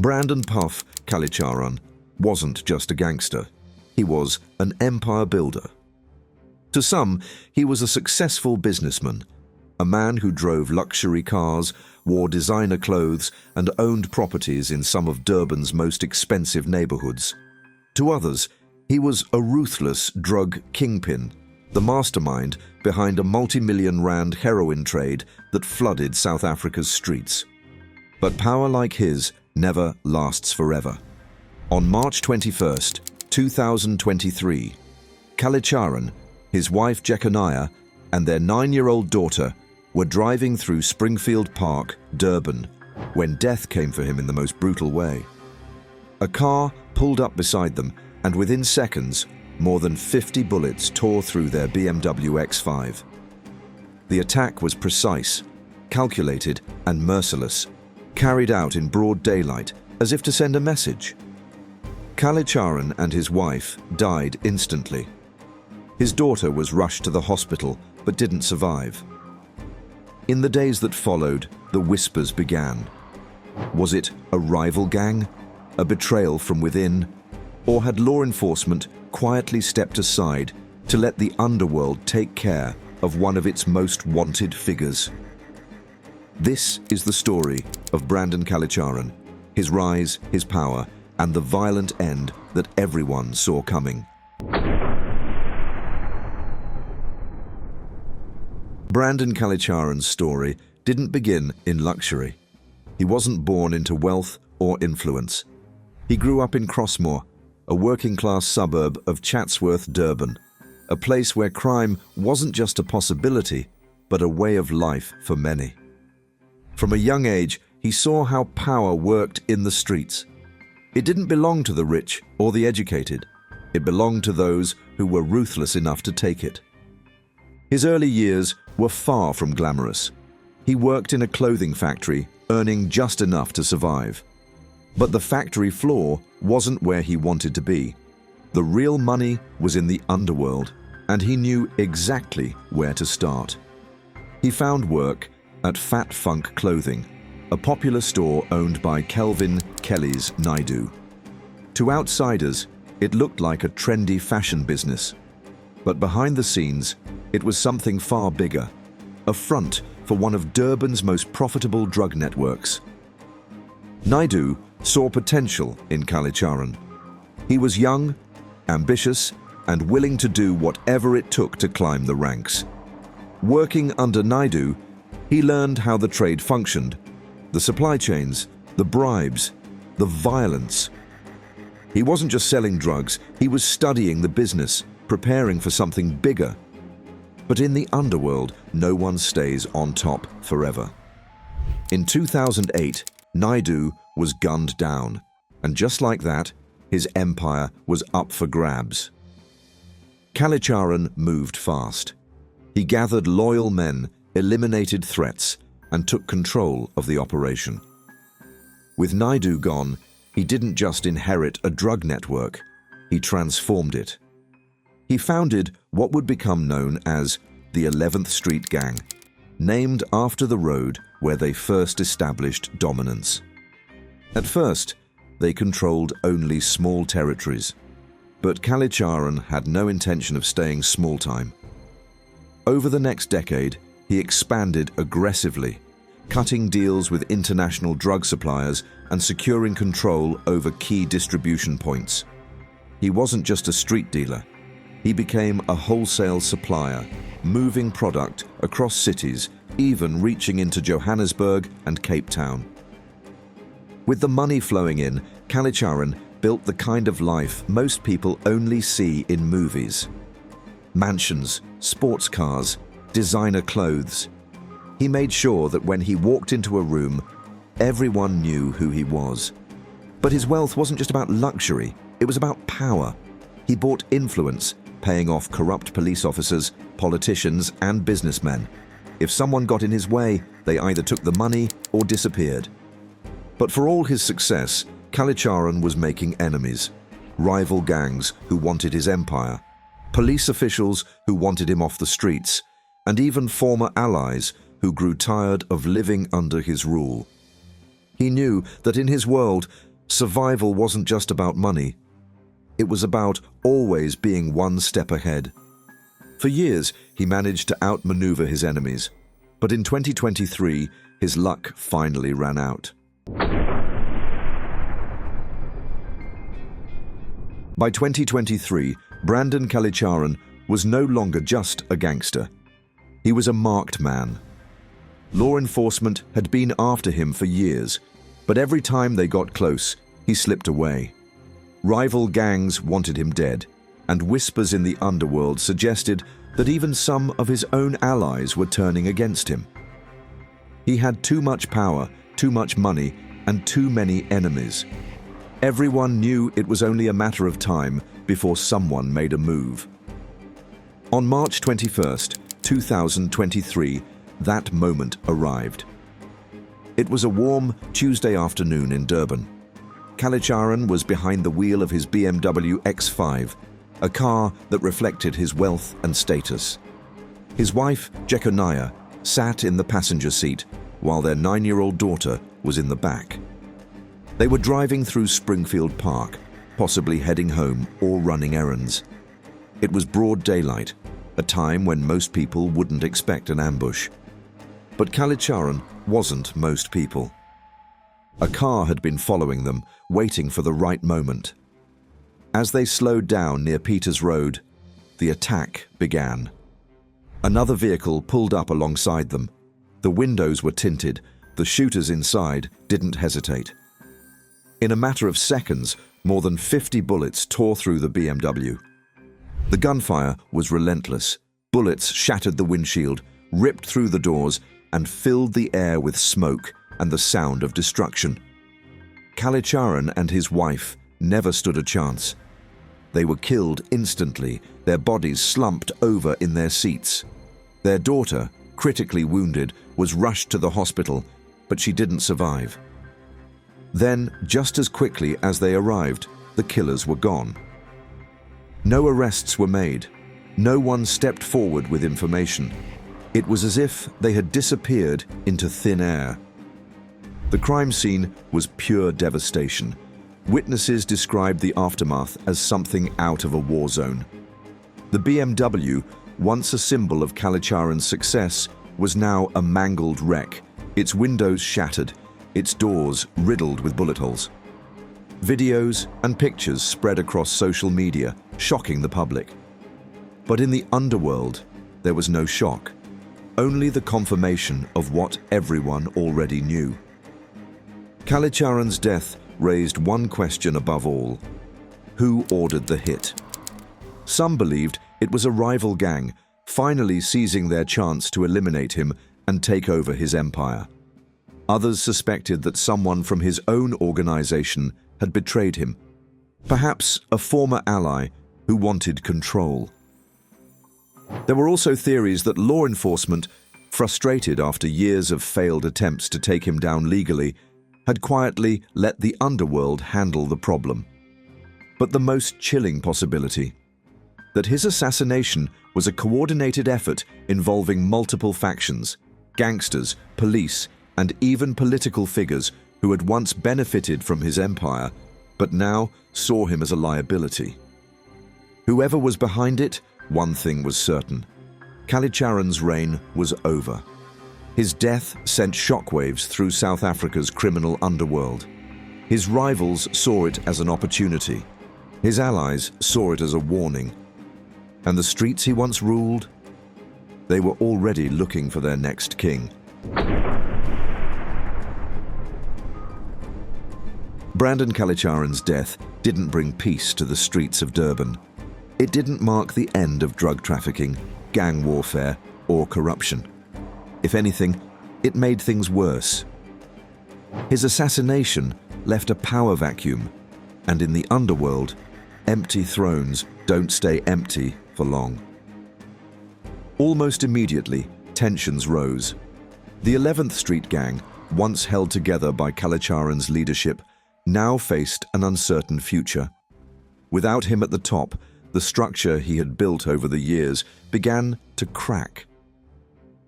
Brandon "Puff" Kalicharan wasn't just a gangster. He was an empire builder. To some, he was a successful businessman, a man who drove luxury cars, wore designer clothes, and owned properties in some of Durban's most expensive neighborhoods. To others, he was a ruthless drug kingpin, the mastermind behind a multi-million rand heroin trade that flooded South Africa's streets. But power like his never lasts forever. On March 21st, 2023, Kalicharan, his wife Jeconiah, and their 9-year-old daughter were driving through Springfield Park, Durban, when death came for him in the most brutal way. A car pulled up beside them, and within seconds, more than 50 bullets tore through their BMW X5. The attack was precise, calculated, and merciless, carried out in broad daylight, as if to send a message. Kalicharan and his wife died instantly. His daughter was rushed to the hospital, but didn't survive. In the days that followed, the whispers began. Was it a rival gang, a betrayal from within, or had law enforcement quietly stepped aside to let the underworld take care of one of its most wanted figures? This is the story of Brandon Kalicharan, his rise, his power, and the violent end that everyone saw coming. Brandon Kalicharan's story didn't begin in luxury. He wasn't born into wealth or influence. He grew up in Crossmoor, a working-class suburb of Chatsworth, Durban, a place where crime wasn't just a possibility, but a way of life for many. From a young age, he saw how power worked in the streets. It didn't belong to the rich or the educated. It belonged to those who were ruthless enough to take it. His early years were far from glamorous. He worked in a clothing factory, earning just enough to survive. But the factory floor wasn't where he wanted to be. The real money was in the underworld, and he knew exactly where to start. He found work at Fat Funk Clothing, a popular store owned by Kelvin Kelly's Naidu. To outsiders, it looked like a trendy fashion business. But behind the scenes, it was something far bigger, a front for one of Durban's most profitable drug networks. Naidu saw potential in Kalicharan. He was young, ambitious, and willing to do whatever it took to climb the ranks. Working under Naidu, he learned how the trade functioned, the supply chains, the bribes, the violence. He wasn't just selling drugs, he was studying the business, preparing for something bigger. But in the underworld, no one stays on top forever. In 2008, Naidu was gunned down, and just like that, his empire was up for grabs. Kalicharan moved fast. He gathered loyal men, eliminated threats, and took control of the operation. With Naidu gone, he didn't just inherit a drug network, he transformed it. He founded what would become known as the 11th Street Gang, named after the road where they first established dominance. At first, they controlled only small territories, but Kalicharan had no intention of staying small-time. Over the next decade, he expanded aggressively, cutting deals with international drug suppliers and securing control over key distribution points. He wasn't just a street dealer. He became a wholesale supplier, moving product across cities, even reaching into Johannesburg and Cape Town. With the money flowing in, Kalicharan built the kind of life most people only see in movies. Mansions, sports cars, designer clothes. He made sure that when he walked into a room, everyone knew who he was. But his wealth wasn't just about luxury, it was about power. He bought influence, paying off corrupt police officers, politicians, and businessmen. If someone got in his way, they either took the money or disappeared. But for all his success, Kalicharan was making enemies, rival gangs who wanted his empire, police officials who wanted him off the streets, and even former allies who grew tired of living under his rule. He knew that in his world, Survival wasn't just about money. It was about always being one step ahead. For years, he managed to outmaneuver his enemies. But in 2023, his luck finally ran out. By 2023, Brandon Kalicharan was no longer just a gangster. He was a marked man. Law enforcement had been after him for years, but every time they got close, he slipped away. Rival gangs wanted him dead, and whispers in the underworld suggested that even some of his own allies were turning against him. He had too much power, too much money, and too many enemies. Everyone knew it was only a matter of time before someone made a move. On March 21st, 2023, that moment arrived. It was a warm Tuesday afternoon in Durban. Kalicharan was behind the wheel of his BMW X5, a car that reflected his wealth and status. His wife, Jekonaya, sat in the passenger seat, while their 9-year-old daughter was in the back. They were driving through Springfield Park, possibly heading home or running errands. It was broad daylight, a time when most people wouldn't expect an ambush. But Kalicharan wasn't most people. A car had been following them, waiting for the right moment. As they slowed down near Peters Road, the attack began. Another vehicle pulled up alongside them. The windows were tinted. The shooters inside didn't hesitate. In a matter of seconds, more than 50 bullets tore through the BMW. The gunfire was relentless. Bullets shattered the windshield, ripped through the doors, and filled the air with smoke and the sound of destruction. Kalicharan and his wife never stood a chance. They were killed instantly, their bodies slumped over in their seats. Their daughter, critically wounded, was rushed to the hospital, but she didn't survive. Then, just as quickly as they arrived, the killers were gone. No arrests were made. No one stepped forward with information. It was as if they had disappeared into thin air. The crime scene was pure devastation. Witnesses described the aftermath as something out of a war zone. The BMW, once a symbol of Kalicharan's success, was now a mangled wreck, its windows shattered, its doors riddled with bullet holes. Videos and pictures spread across social media, shocking the public. But in the underworld, there was no shock, only the confirmation of what everyone already knew. Kalicharan's death raised one question above all: who ordered the hit? Some believed it was a rival gang, finally seizing their chance to eliminate him and take over his empire. Others suspected that someone from his own organization had betrayed him, perhaps a former ally who wanted control. There were also theories that law enforcement, frustrated after years of failed attempts to take him down legally, had quietly let the underworld handle the problem. But the most chilling possibility: that his assassination was a coordinated effort involving multiple factions, gangsters, police, and even political figures who had once benefited from his empire, but now saw him as a liability. Whoever was behind it, one thing was certain: Kalicharan's reign was over. His death sent shockwaves through South Africa's criminal underworld. His rivals saw it as an opportunity. His allies saw it as a warning. And the streets he once ruled? They were already looking for their next king. Brandon Kalicharan's death didn't bring peace to the streets of Durban. It didn't mark the end of drug trafficking, gang warfare, or corruption. If anything, it made things worse. His assassination left a power vacuum, and in the underworld, empty thrones don't stay empty for long. Almost immediately, tensions rose. The 11th Street Gang, once held together by Kalicharan's leadership, now faced an uncertain future. Without him at the top, the structure he had built over the years began to crack.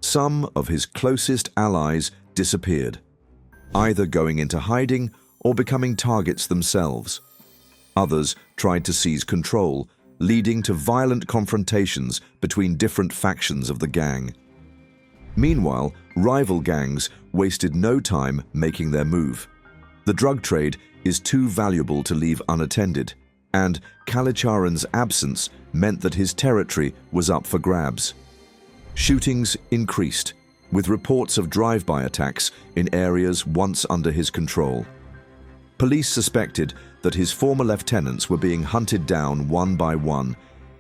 Some of his closest allies disappeared, either going into hiding or becoming targets themselves. Others tried to seize control, leading to violent confrontations between different factions of the gang. Meanwhile, rival gangs wasted no time making their move. The drug trade is too valuable to leave unattended, and Kalicharan's absence meant that his territory was up for grabs. Shootings increased, with reports of drive-by attacks in areas once under his control. Police suspected that his former lieutenants were being hunted down one by one,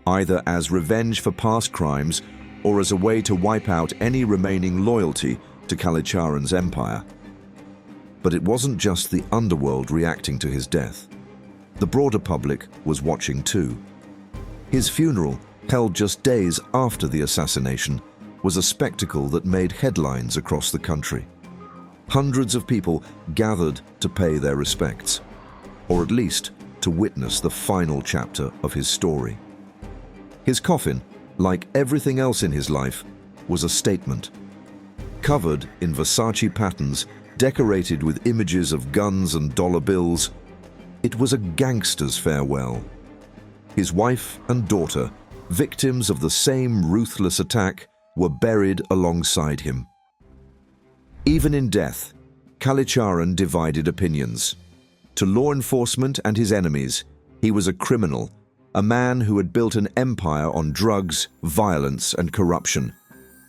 either as revenge for past crimes or as a way to wipe out any remaining loyalty to Kalicharan's empire. But it wasn't just the underworld reacting to his death. The broader public was watching too. His funeral, held just days after the assassination, was a spectacle that made headlines across the country. Hundreds of people gathered to pay their respects, or at least to witness the final chapter of his story. His coffin, like everything else in his life, was a statement. Covered in Versace patterns, decorated with images of guns and dollar bills, it was a gangster's farewell. His wife and daughter, victims of the same ruthless attack, were buried alongside him. Even in death, Kalicharan divided opinions. To law enforcement and his enemies, he was a criminal, a man who had built an empire on drugs, violence, and corruption.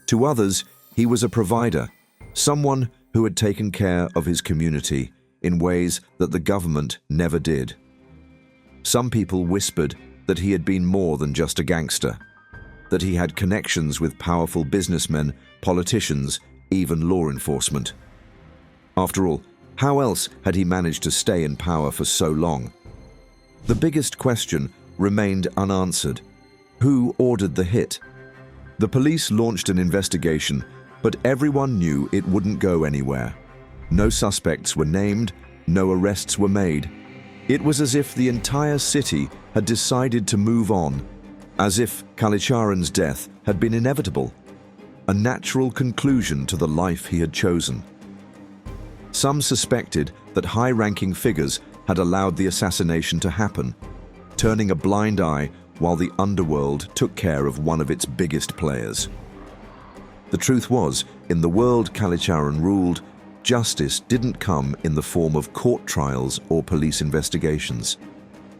To others, he was a provider, someone who had taken care of his community in ways that the government never did. Some people whispered that he had been more than just a gangster, that he had connections with powerful businessmen, politicians, even law enforcement. After all, how else had he managed to stay in power for so long? The biggest question remained unanswered. Who ordered the hit? The police launched an investigation, but everyone knew it wouldn't go anywhere. No suspects were named, no arrests were made. It was as if the entire city had decided to move on, as if Kalicharan's death had been inevitable, a natural conclusion to the life he had chosen. Some suspected that high-ranking figures had allowed the assassination to happen, turning a blind eye while the underworld took care of one of its biggest players. The truth was, in the world Kalicharan ruled, justice didn't come in the form of court trials or police investigations.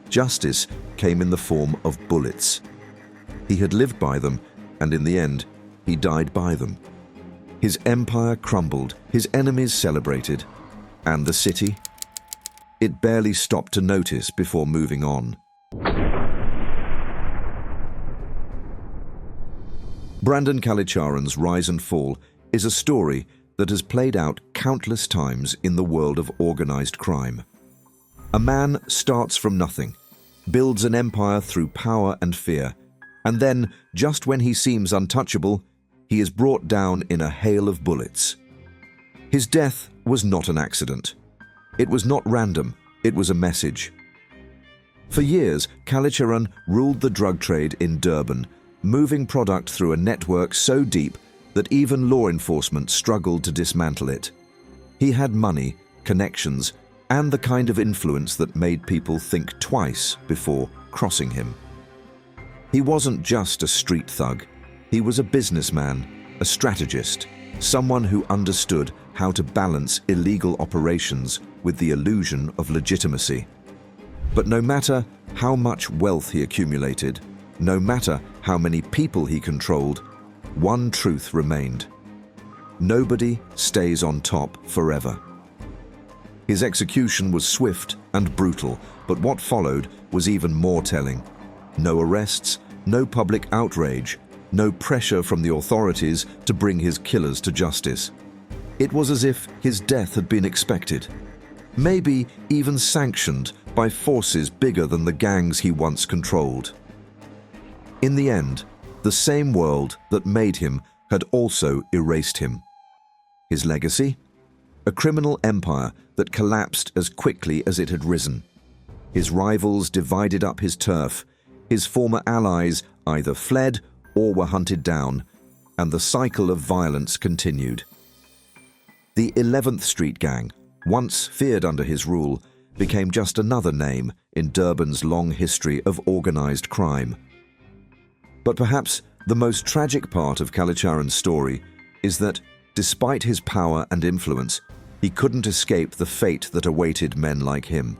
Justice came in the form of bullets. He had lived by them, and in the end, he died by them. His empire crumbled, his enemies celebrated, and the city? It barely stopped to notice before moving on. Brandon Kalicharan's rise and fall is a story that has played out countless times in the world of organized crime. A man starts from nothing, builds an empire through power and fear, and then, just when he seems untouchable, he is brought down in a hail of bullets. His death was not an accident. It was not random, it was a message. For years, Kalicharan ruled the drug trade in Durban, moving product through a network so deep that even law enforcement struggled to dismantle it. He had money, connections, and the kind of influence that made people think twice before crossing him. He wasn't just a street thug. He was a businessman, a strategist, someone who understood how to balance illegal operations with the illusion of legitimacy. But no matter how much wealth he accumulated, no matter how many people he controlled, one truth remained. Nobody stays on top forever. His execution was swift and brutal, but what followed was even more telling. No arrests, no public outrage, no pressure from the authorities to bring his killers to justice. It was as if his death had been expected, maybe even sanctioned by forces bigger than the gangs he once controlled. In the end, the same world that made him had also erased him. His legacy? A criminal empire that collapsed as quickly as it had risen. His rivals divided up his turf, his former allies either fled or were hunted down, and the cycle of violence continued. The 11th Street Gang, once feared under his rule, became just another name in Durban's long history of organized crime. But perhaps the most tragic part of Kalicharan's story is that, despite his power and influence, he couldn't escape the fate that awaited men like him.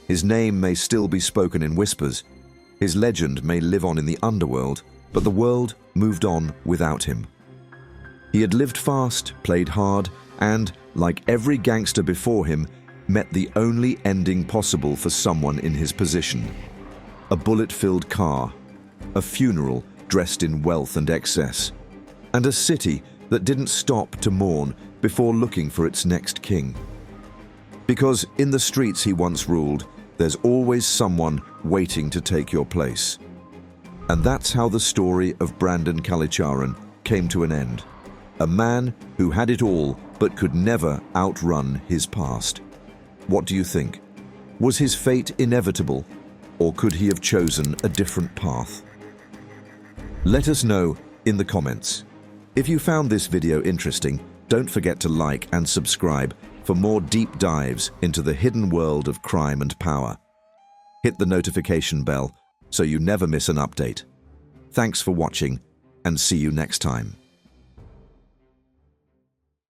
His name may still be spoken in whispers, his legend may live on in the underworld, but the world moved on without him. He had lived fast, played hard, and, like every gangster before him, met the only ending possible for someone in his position: a bullet-filled car, a funeral dressed in wealth and excess, and a city that didn't stop to mourn before looking for its next king. Because in the streets he once ruled, there's always someone waiting to take your place. And that's how the story of Brandon Kalicharan came to an end. A man who had it all but could never outrun his past. What do you think? Was his fate inevitable, or could he have chosen a different path? Let us know in the comments. If you found this video interesting, don't forget to like and subscribe for more deep dives into the hidden world of crime and power. Hit the notification bell so you never miss an update. Thanks for watching, and see you next time.